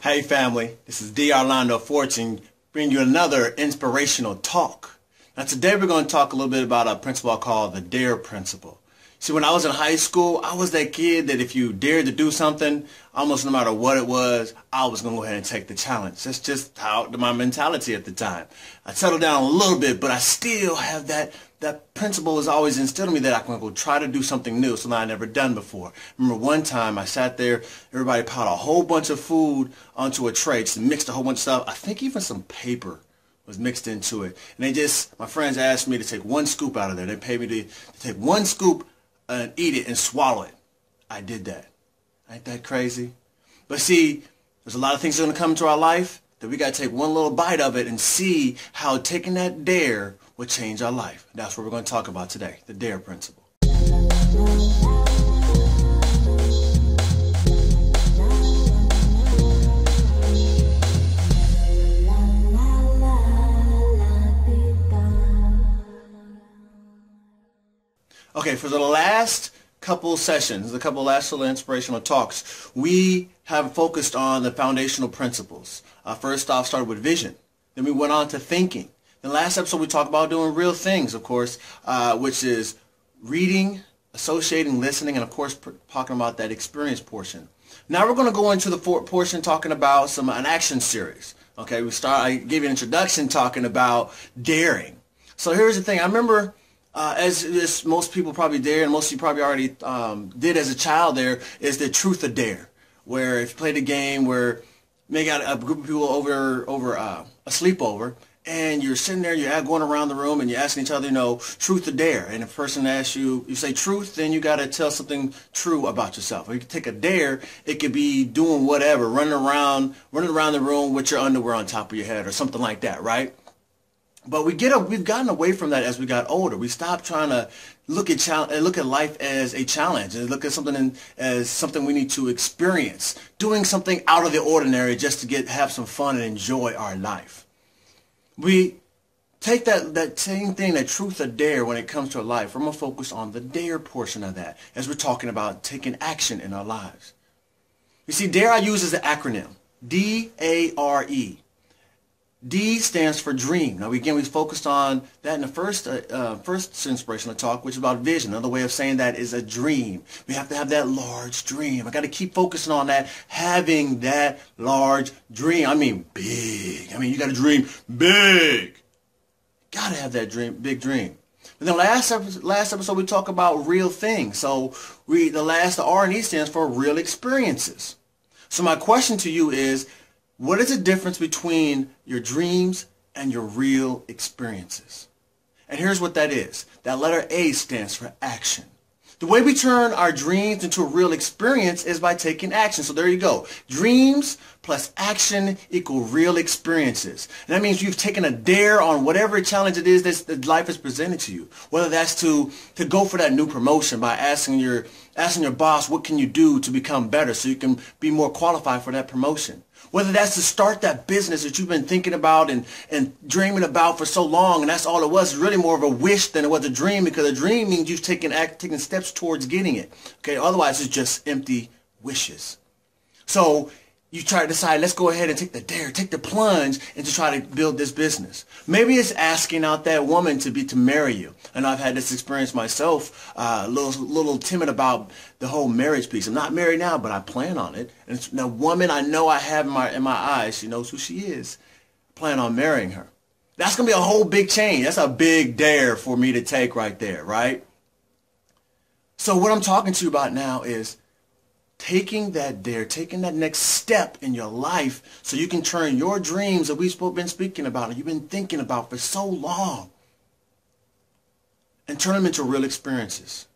Hey family, this is Arlando Fortune bringing you another inspirational talk. Now today we're going to talk a little bit about a principle called the DARE principle. See, when I was in high school, I was that kid that if you dared to do something, almost no matter what it was, I was going to go ahead and take the challenge. That's just my mentality at the time. I settled down a little bit, but I still have that principle is always instilled in me that I can go try to do something new, something I never done before. Remember one time I sat there, everybody piled a whole bunch of food onto a tray, just mixed a whole bunch of stuff. I think even some paper was mixed into it. And my friends asked me to take one scoop out of there. They paid me to take one scoop and eat it and swallow it. I did that. Ain't that crazy? But see, there's a lot of things that are going to come into our life that we got to take one little bite of it and see how taking that dare will change our life. That's what we're going to talk about today, the DARE principle. Okay, for the last couple sessions, last little inspirational talks, we have focused on the foundational principles. First off, started with vision. Then we went on to thinking. In the last episode, we talked about doing real things, of course, which is reading, associating, listening, and, of course, talking about that experience portion. Now we're going to go into the portion talking about an action series. Okay, I gave you an introduction talking about daring. So here's the thing. I remember, as most people probably dare, and most of you probably already did as a child there, is the truth or dare, where if you played a game where you got a group of people over a sleepover, and you're sitting there, you're going around the room, and you're asking each other, truth or dare. And if a person asks you, you say truth, then you got to tell something true about yourself. Or you can take a dare. It could be doing whatever, running around the room with your underwear on top of your head or something like that, right? But we've gotten away from that as we got older. We stopped trying to look at life as a challenge and look at something as something we need to experience, doing something out of the ordinary just to have some fun and enjoy our life. We take that same thing, that truth or dare, when it comes to our life. We're going to focus on the dare portion of that as we're talking about taking action in our lives. You see, dare I use as an acronym, D-A-R-E. D stands for dream. Now, we focused on that in the first inspirational talk, which is about vision. Another way of saying that is a dream. We have to have that large dream. I got to keep focusing on that, having that large dream. I mean, big. I mean, you got to dream big. Got to have that big dream. And then last episode, we talked about real things. So the R and E stands for real experiences. So my question to you is, what is the difference between your dreams and your real experiences? And here's what that is. That letter A stands for action. The way we turn our dreams into a real experience is by taking action. So there you go. Dreams plus action equal real experiences. And that means you've taken a dare on whatever challenge it is that life has presented to you. Whether that's to go for that new promotion by asking your boss, what can you do to become better so you can be more qualified for that promotion? Whether that's to start that business that you've been thinking about and dreaming about for so long, and that's all it was. It's really more of a wish than it was a dream, because a dream means you've taken steps towards getting it. Okay, otherwise it's just empty wishes. So you try to decide, let's go ahead and take the dare, take the plunge, and to try to build this business. Maybe it's asking out that woman to marry you. And I've had this experience myself, a little timid about the whole marriage piece. I'm not married now, but I plan on it. And it's the woman I know I have in my eyes. She knows who she is. I plan on marrying her. That's going to be a whole big change. That's a big dare for me to take right there, right? So what I'm talking to you about now is taking that dare, taking that next step in your life so you can turn your dreams that we've been speaking about and you've been thinking about for so long and turn them into real experiences.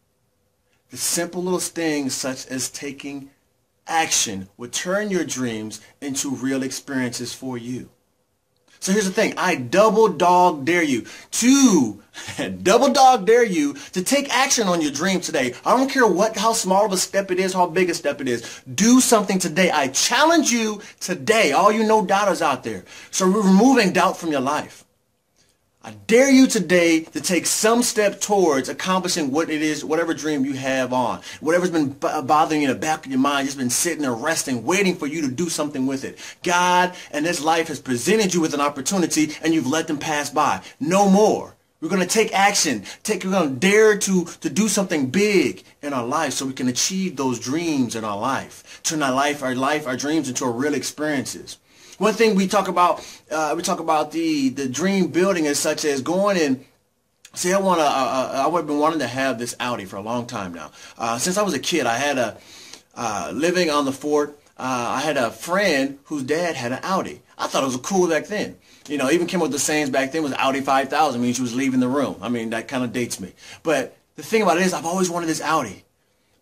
The simple little things such as taking action will turn your dreams into real experiences for you. So here's the thing. I double dog dare you to take action on your dream today. I don't care how small of a step it is, how big a step it is. Do something today. I challenge you today. All you no doubters out there. So we're removing doubt from your life. I dare you today to take some step towards accomplishing what it is, whatever dream you have on. Whatever's been bothering you in the back of your mind, just been sitting there resting, waiting for you to do something with it. God and this life has presented you with an opportunity and you've let them pass by. No more. We're going to take action. We're going to dare to do something big in our life so we can achieve those dreams in our life. Turn our dreams into real experiences. One thing we talk about the dream building is such as going and say I've been wanting to have this Audi for a long time now. Since I was a kid, I had living on the fort. I had a friend whose dad had an Audi. I thought it was cool back then. You know, even came up with the sayings back then was Audi 5000 means she was leaving the room. I mean, that kind of dates me. But the thing about it is I've always wanted this Audi.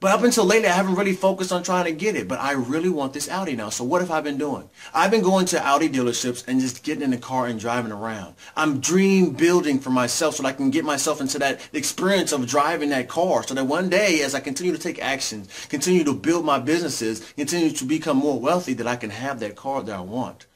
But up until lately, I haven't really focused on trying to get it. But I really want this Audi now. So what have I been doing? I've been going to Audi dealerships and just getting in the car and driving around. I'm dream building for myself so that I can get myself into that experience of driving that car. So that one day, as I continue to take action, continue to build my businesses, continue to become more wealthy, that I can have that car that I want.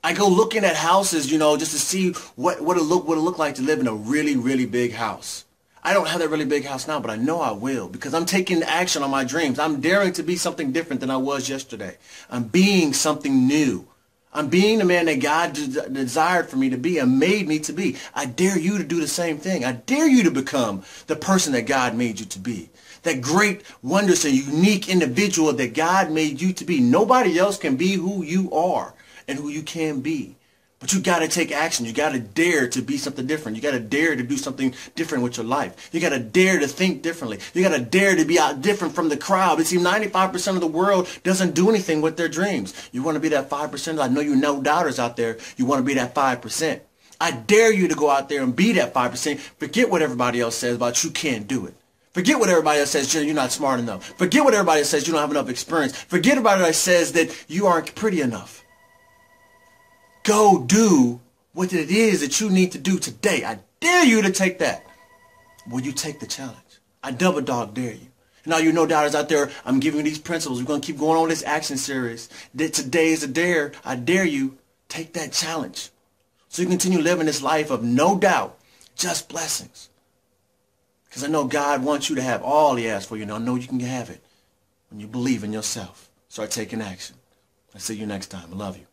I go looking at houses, you know, just to see what it look like to live in a really, really big house. I don't have that really big house now, but I know I will because I'm taking action on my dreams. I'm daring to be something different than I was yesterday. I'm being something new. I'm being the man that God desired for me to be and made me to be. I dare you to do the same thing. I dare you to become the person that God made you to be. That great, wondrous, and unique individual that God made you to be. Nobody else can be who you are and who you can be. But you got to take action. You got to dare to be something different. You got to dare to do something different with your life. You got to dare to think differently. You got to dare to be out different from the crowd. You see, 95% of the world doesn't do anything with their dreams. You want to be that 5%? I know you know doubters out there. You want to be that 5%. I dare you to go out there and be that 5%. Forget what everybody else says about you can't do it. Forget what everybody else says you're not smart enough. Forget what everybody else says you don't have enough experience. Forget everybody else says that you aren't pretty enough. Go do what it is that you need to do today. I dare you to take that. Will you take the challenge? I double dog dare you. And all you no doubters out there, I'm giving you these principles. We're going to keep going on this action series. Today is a dare. I dare you. Take that challenge. So you continue living this life of no doubt, just blessings. Because I know God wants you to have all He has for you. And I know you can have it when you believe in yourself. Start taking action. I'll see you next time. I love you.